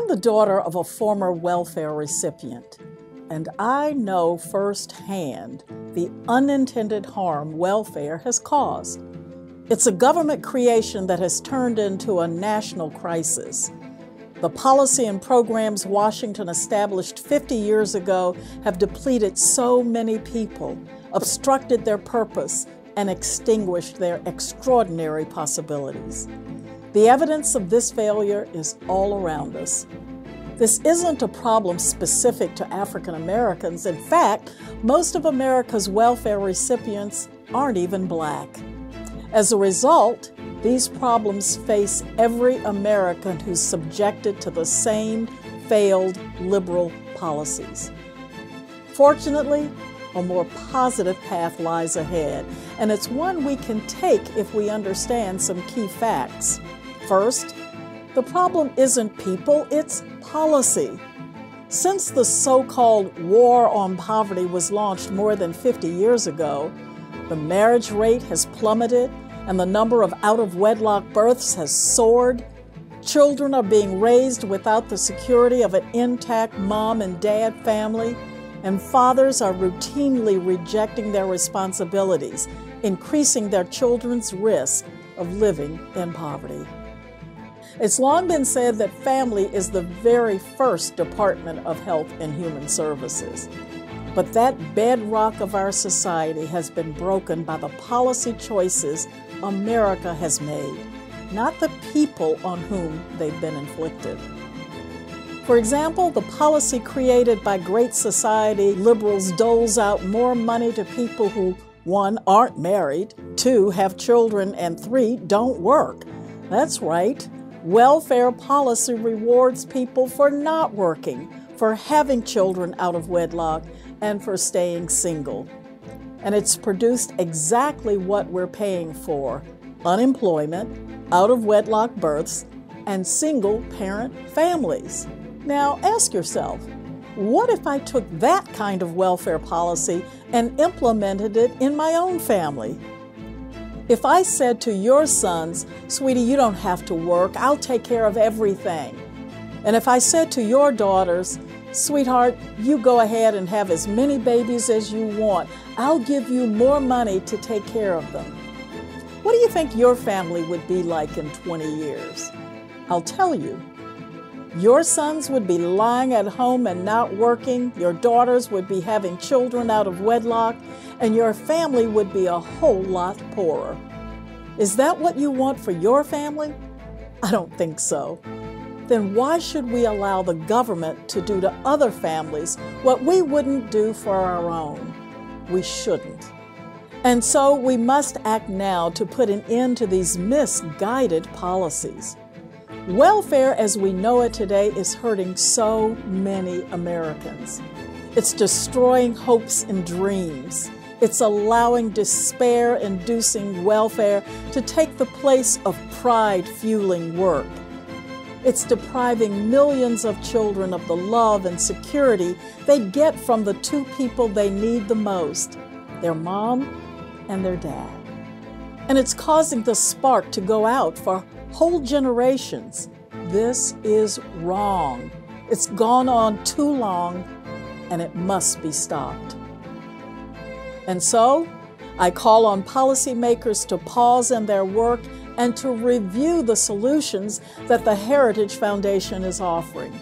I'm the daughter of a former welfare recipient, and I know firsthand the unintended harm welfare has caused. It's a government creation that has turned into a national crisis. The policy and programs Washington established 50 years ago have depleted so many people, obstructed their purpose, and extinguished their extraordinary possibilities. The evidence of this failure is all around us. This isn't a problem specific to African Americans. In fact, most of America's welfare recipients aren't even Black. As a result, these problems face every American who's subjected to the same failed liberal policies. Fortunately, a more positive path lies ahead, and it's one we can take if we understand some key facts. First, the problem isn't people, it's policy. Since the so-called war on poverty was launched more than 50 years ago, the marriage rate has plummeted and the number of out-of-wedlock births has soared. Children are being raised without the security of an intact mom and dad family, and fathers are routinely rejecting their responsibilities, increasing their children's risk of living in poverty. It's long been said that family is the very first department of Health and Human Services. But that bedrock of our society has been broken by the policy choices America has made, not the people on whom they've been inflicted. For example, the policy created by Great Society liberals doles out more money to people who, 1, aren't married, 2, have children, and 3, don't work. That's right. Welfare policy rewards people for not working, for having children out of wedlock, and for staying single. And it's produced exactly what we're paying for: unemployment, out-of-wedlock births, and single-parent families. Now ask yourself, what if I took that kind of welfare policy and implemented it in my own family? If I said to your sons, "Sweetie, you don't have to work, I'll take care of everything." And if I said to your daughters, "Sweetheart, you go ahead and have as many babies as you want, I'll give you more money to take care of them," what do you think your family would be like in 20 years? I'll tell you. Your sons would be lying at home and not working, your daughters would be having children out of wedlock, and your family would be a whole lot poorer. Is that what you want for your family? I don't think so. Then why should we allow the government to do to other families what we wouldn't do for our own? We shouldn't. And so we must act now to put an end to these misguided policies. Welfare as we know it today is hurting so many Americans. It's destroying hopes and dreams. It's allowing despair-inducing welfare to take the place of pride-fueling work. It's depriving millions of children of the love and security they get from the two people they need the most, their mom and their dad. And it's causing the spark to go out for whole generations. This is wrong. It's gone on too long, and it must be stopped. And so, I call on policymakers to pause in their work and to review the solutions that the Heritage Foundation is offering.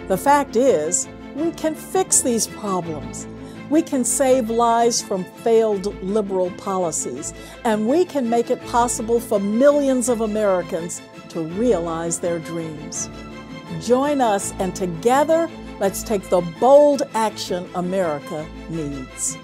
The fact is, we can fix these problems. We can save lives from failed liberal policies, and we can make it possible for millions of Americans to realize their dreams. Join us, and together, let's take the bold action America needs.